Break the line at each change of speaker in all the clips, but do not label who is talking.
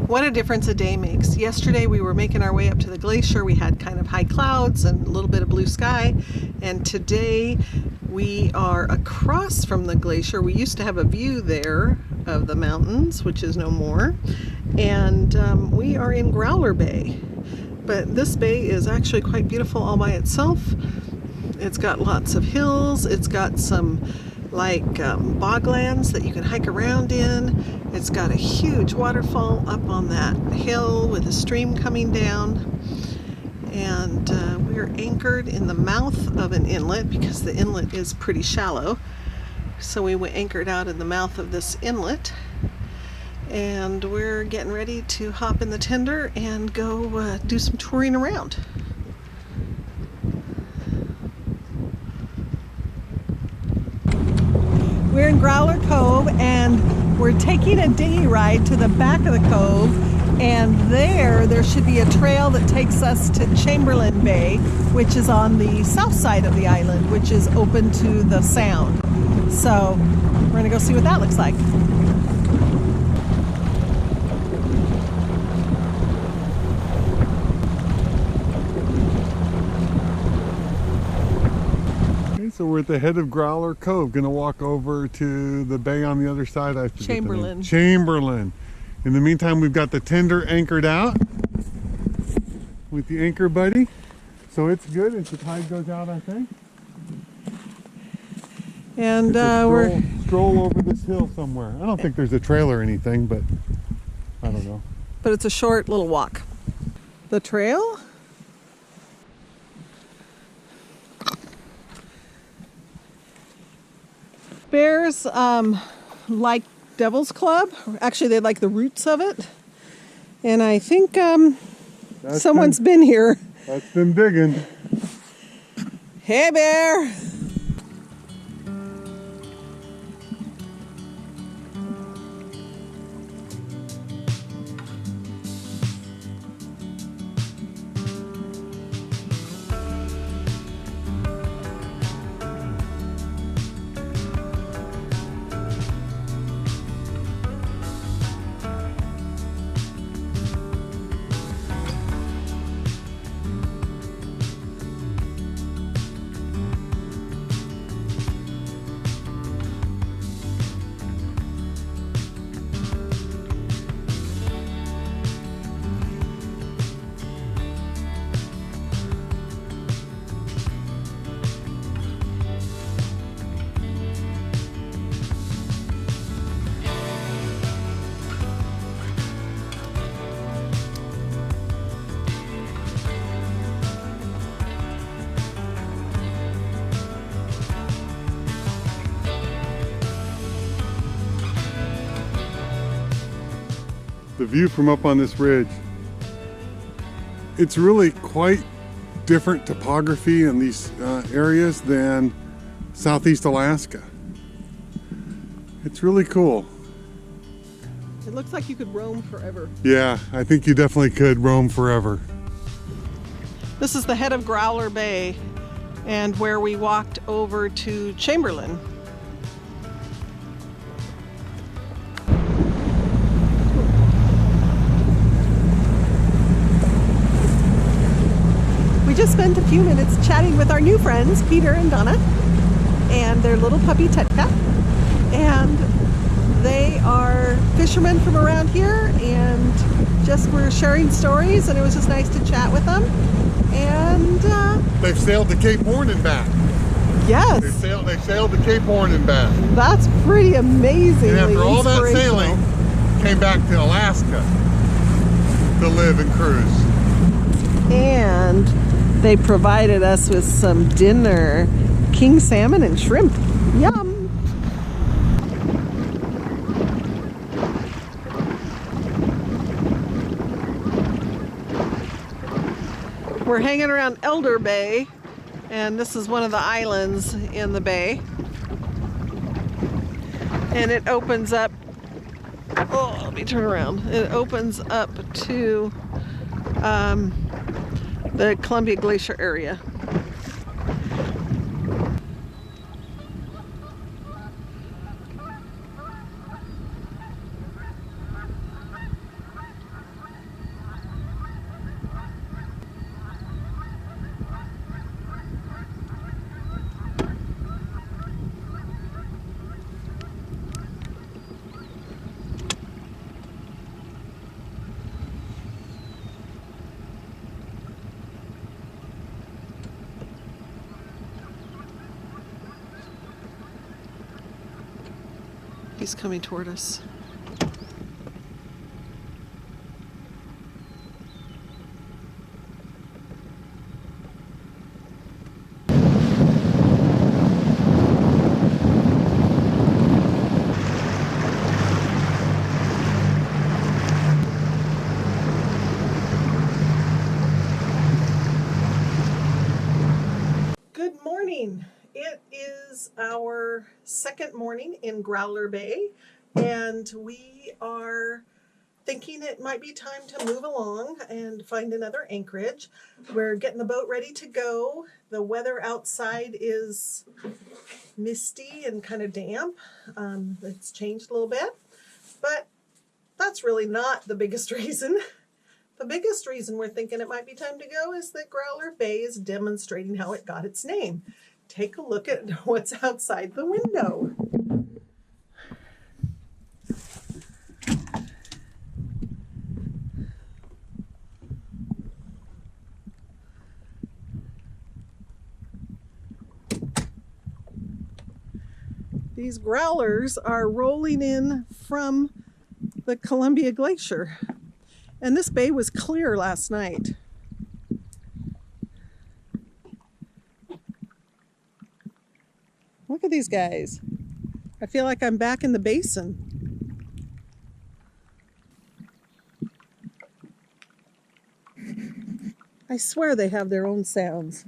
What a difference a day makes. Yesterday we were making our way up to the glacier. We had kind of high clouds and a little bit of blue sky. And today we are across from the glacier. We used to have a view there of the mountains, which is no more. And we are in Growler Bay. But this bay is actually quite beautiful all by itself. It's got lots of hills. It's got some boglands that you can hike around in. It's got a huge waterfall up on that hill with a stream coming down. And we're anchored in the mouth of an inlet because the inlet is pretty shallow. So we were anchored out in the mouth of this inlet. And we're getting ready to hop in the tender and go do some touring around. We're in Growler Cove and we're taking a dinghy ride to the back of the cove, and there should be a trail that takes us to Chamberlain Bay, which is on the south side of the island, which is open to the sound. So we're gonna go see what that looks like.
So we're at the head of Growler Cove. Gonna walk over to the bay on the other side. I forget
Chamberlain.
Chamberlain. In the meantime, we've got the tender anchored out with the anchor buddy. So it's good as the tide goes out, I think.
And
we're stroll over this hill somewhere. I don't think there's a trail or anything, but I don't know.
But it's a short little walk. The trail? Bears like Devil's Club. Actually, they like the roots of it. And I think someone's been here.
That's been digging.
Hey, bear.
The view from up on this ridge. It's really quite different topography in these areas than Southeast Alaska. It's really cool.
It looks like you could roam forever.
Yeah, I think you definitely could roam forever.
This is the head of Growler Bay and where we walked over to Chamberlain. We just spent a few minutes chatting with our new friends, Peter and Donna, and their little puppy Tetka. And they are fishermen from around here and just were sharing stories, and it was just nice to chat with them. And
they've sailed to Cape Horn and back.
Yes.
They sailed to Cape Horn and back.
That's pretty amazing.
And after all that sailing, came back to Alaska to live and cruise.
And they provided us with some dinner, king salmon and shrimp. Yum. We're hanging around Elder Bay, and this is one of the islands in the bay. And it opens up, oh, let me turn around. It opens up to the Columbia Glacier area. He's coming toward us. Good morning. It is our second morning in Growler Bay, and we are thinking it might be time to move along and find another anchorage. We're getting the boat ready to go. The weather outside is misty and kind of damp. It's changed a little bit, but that's really not the biggest reason. The biggest reason we're thinking it might be time to go is that Growler Bay is demonstrating how it got its name. Take a look at what's outside the window. These growlers are rolling in from the Columbia Glacier. And this bay was clear last night. Look at these guys. I feel like I'm back in the basin. I swear they have their own sounds.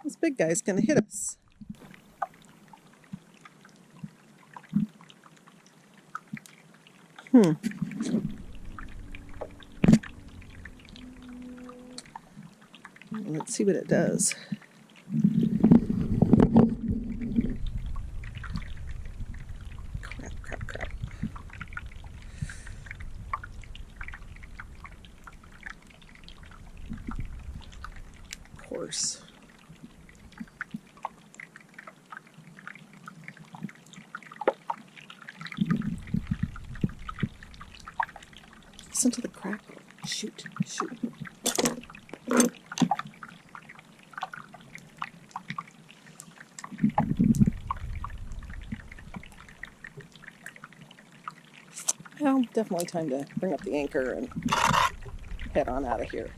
This big guy's gonna hit us. Let's see what it does. Crap. Of course. Listen to the crackle. Shoot. Well, definitely time to bring up the anchor and head on out of here.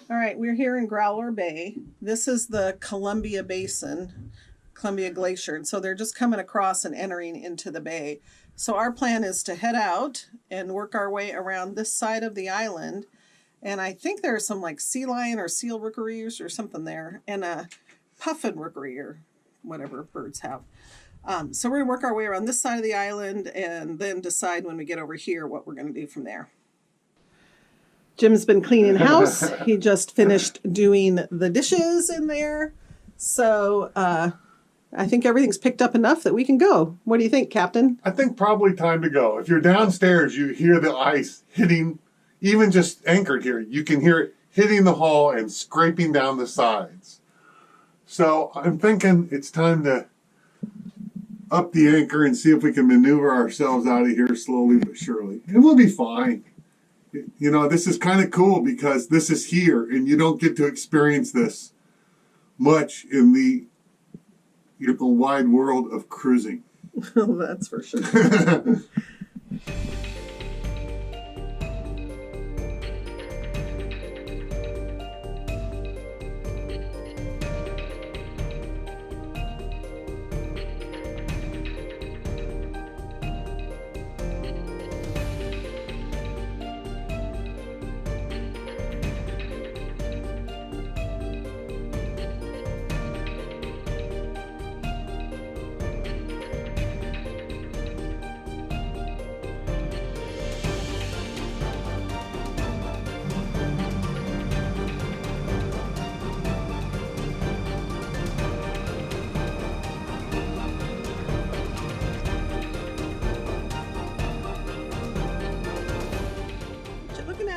All right, we're here in Growler Bay. This is the Columbia Basin, Columbia Glacier. And so they're just coming across and entering into the bay. So our plan is to head out and work our way around this side of the island. And I think there's some like sea lion or seal rookeries or something there, and a puffin rookery or whatever birds have. So we're gonna work our way around this side of the island and then decide when we get over here what we're gonna do from there. Jim's been cleaning house. He just finished doing the dishes in there. So I think everything's picked up enough that we can go. What do you think, Captain?
I think probably time to go. If you're downstairs, you hear the ice hitting, even just anchored here, you can hear it hitting the hull and scraping down the sides. So I'm thinking it's time to up the anchor and see if we can maneuver ourselves out of here slowly but surely. And we'll be fine. You know, this is kind of cool because this is here and you don't get to experience this much in the wide world of cruising.
Oh, that's for sure.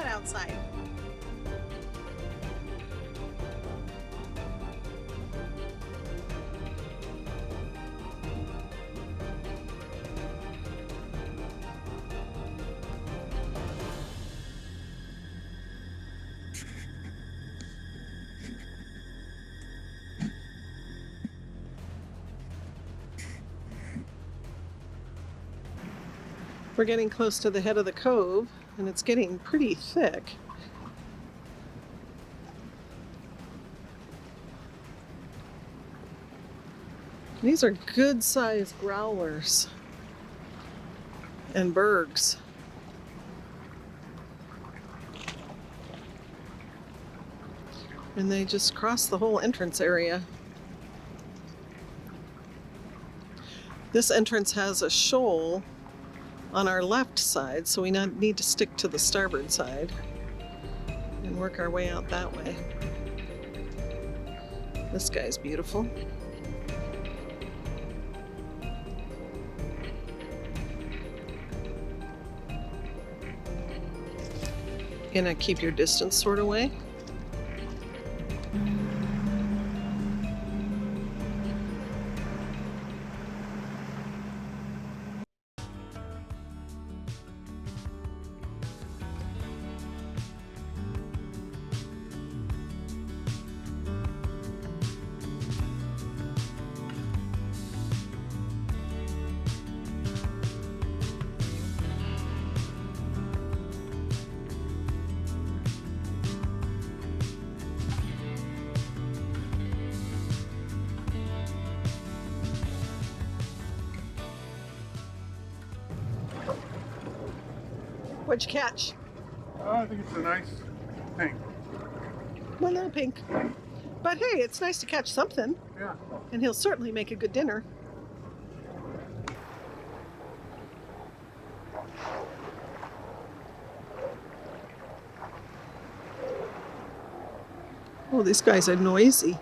Outside. We're getting close to the head of the cove, and it's getting pretty thick. These are good-sized growlers and bergs. And they just cross the whole entrance area. This entrance has a shoal on our left side, so we need to stick to the starboard side and work our way out that way. This guy's beautiful. In a keep your distance sort of way. What'd you catch?
Oh, I think it's a nice pink.
One little pink. But hey, it's nice to catch something.
Yeah.
And he'll certainly make a good dinner. Oh, these guys are noisy.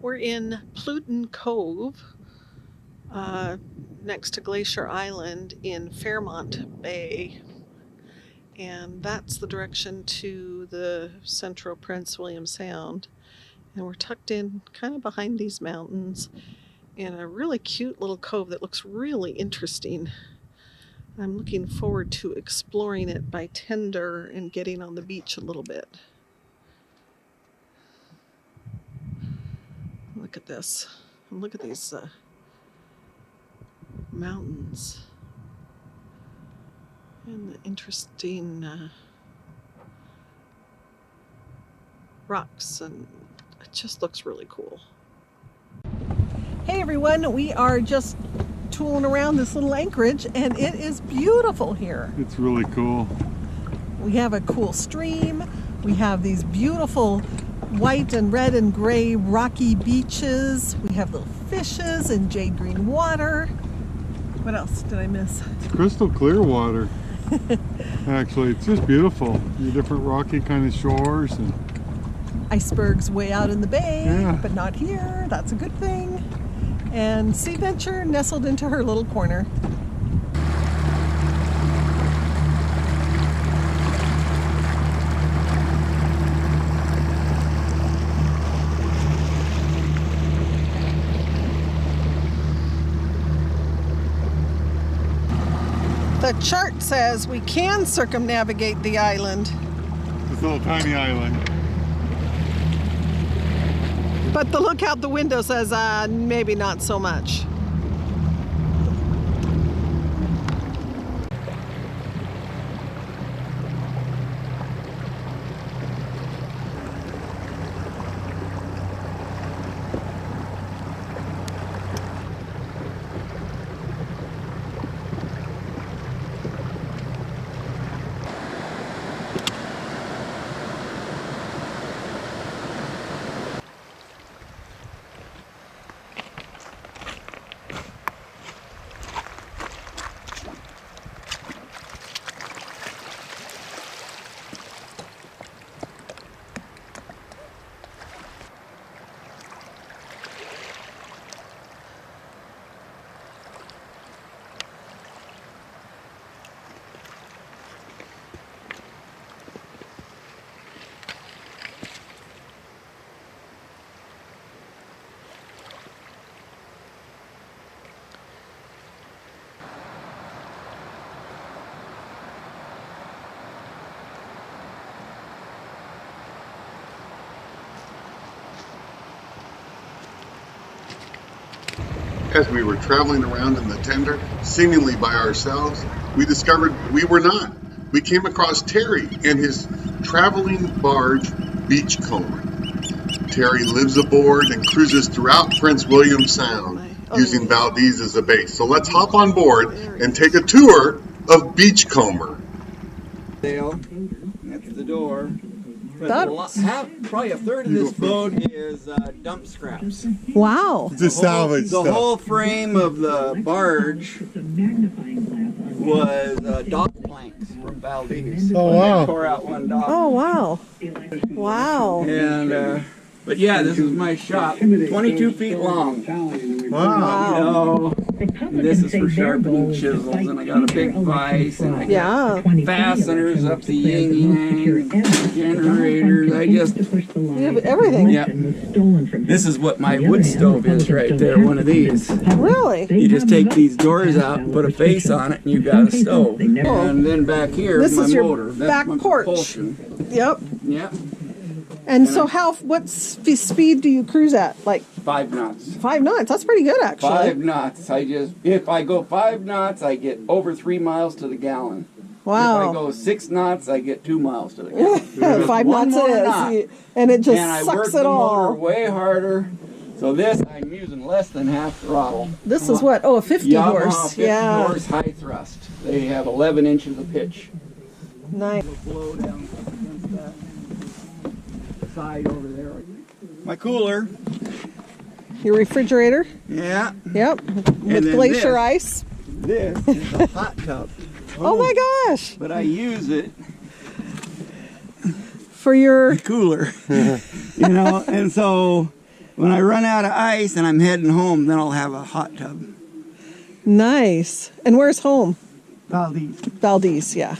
We're in Pluton Cove, next to Glacier Island in Fairmont Bay. And that's the direction to the central Prince William Sound. And we're tucked in kind of behind these mountains in a really cute little cove that looks really interesting. I'm looking forward to exploring it by tender and getting on the beach a little bit. Look at this. Look at these mountains. And the interesting rocks, and it just looks really cool. Hey everyone, we are just tooling around this little anchorage, and it is beautiful here.
It's really cool.
We have a cool stream. We have these beautiful white and red and gray rocky beaches. We have little fishes and jade green water. What else did I miss?
It's crystal clear water. Actually, it's just beautiful. The different rocky kind of shores and
Icebergs way out in the bay,
Yeah.
but not here. That's a good thing. And Sea Venture nestled into her little corner. The chart says we can circumnavigate the island,
this little tiny island.
but the look out the window says maybe not so much.
As we were traveling around in the tender, seemingly by ourselves, we discovered we were not. We came across Terry and his traveling barge, Beachcomber. Terry lives aboard and cruises throughout Prince William Sound, using Valdez as a base. So let's hop on board and take a tour of Beachcomber.
Dale, that's the door.
That-
Probably a third of this boat is dump scraps.
Wow.
Just salvage
The
stuff.
whole frame of the barge was dock planks from Valdez.
Oh,
When
wow.
They tore out one dock.
Oh, wow. Wow.
And but yeah, this is my shop, 22 feet long.
Wow.
This is for sharpening chisels, and I got a big vise, and I got
Yeah.
fasteners up the yin yang, generators. I just
You have everything.
yeah. This is what my wood stove is right there. One of these.
Really?
You just take these doors out, and put a face on it, and you got a stove. And then back here
This
is my
is your
motor. That's
back
my
porch.
propulsion.
Yep.
Yep.
And so what speed do you cruise at? Like
5 knots.
5 knots. That's pretty good, actually.
5 knots. If I go 5 knots, I get over 3 miles to the gallon. If I
Wow.
go 6 knots, I get 2 miles to the gallon.
5
One
knots
more
it
knot.
is. And it just
And I work
sucks
the
it
motor
all.
way harder. So this, I'm using less than half throttle.
This is what? Oh, a 50
Yamaha
horse.
50
Yeah.
horse high thrust. They have 11 inches of pitch.
Nice.
Blow down against that side over there. My cooler.
Your refrigerator.
Yeah.
Yep. With
then
glacier
this.
ice.
This is a hot tub.
Oh my gosh.
But I use it
For your
cooler. You know, and so when I run out of ice and I'm heading home, then I'll have a hot tub.
nice. And where's home?
Valdez.
Valdez, yeah.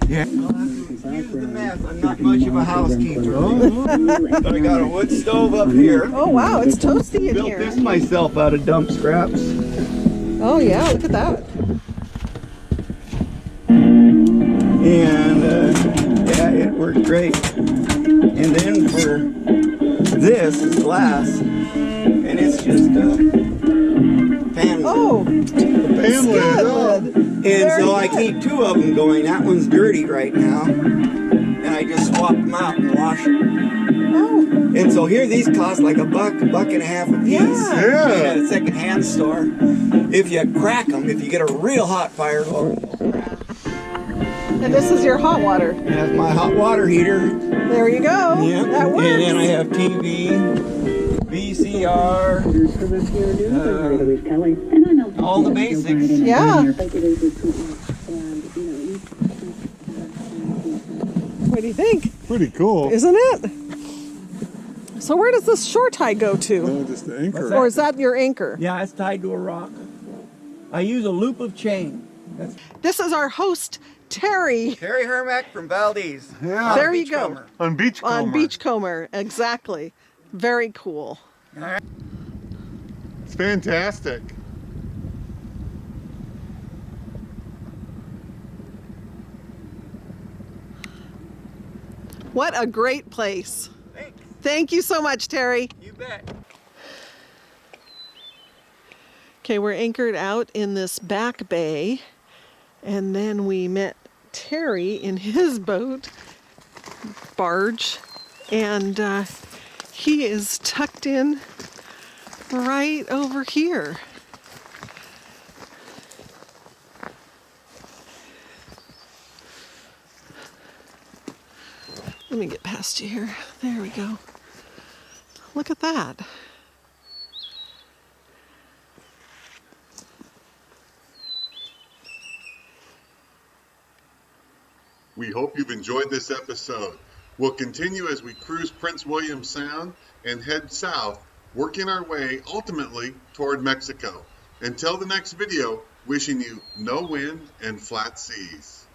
Yeah. Excuse the mess. I'm not much of a housekeeper. But I got a wood stove up here.
Oh wow, it's toasty in
Built
here.
this myself out of dump scraps.
Oh yeah, look at that.
And yeah, it worked great. And then for this is glass, and it's just a fan lid.
Oh,
Fan lid.
good.
And so I
good.
keep 2 of them going. That one's dirty right now, and I just swap them out and wash them.
Oh,
And so here these cost like $1, $1.50 a piece.
Yeah.
Yeah.
At a second-hand store. If you crack them, if you get a real hot fire, well,
And this is your hot water.
That's my hot water heater.
There you go.
Yeah.
That works.
And then I have TV, VCR, all the basics.
Yeah. What do you think?
Pretty cool.
Isn't it? So where does this shore tie go to?
No, just the anchor.
Or is that your anchor?
Yeah, it's tied to a rock. I use a loop of chain.
This is our host, Terry.
Terry Hermack from Valdez.
Yeah.
There you go.
On Beachcomber.
On Beachcomber, exactly. Very cool.
It's fantastic.
What a great place.
Thanks.
Thank you so much, Terry.
You bet.
Okay, we're anchored out in this back bay, and then we met Terry in his boat, barge, and he is tucked in right over here. Let me get past you here. There we go. Look at that.
We hope you've enjoyed this episode. We'll continue as we cruise Prince William Sound and head south, working our way ultimately toward Mexico. Until the next video, wishing you no wind and flat seas.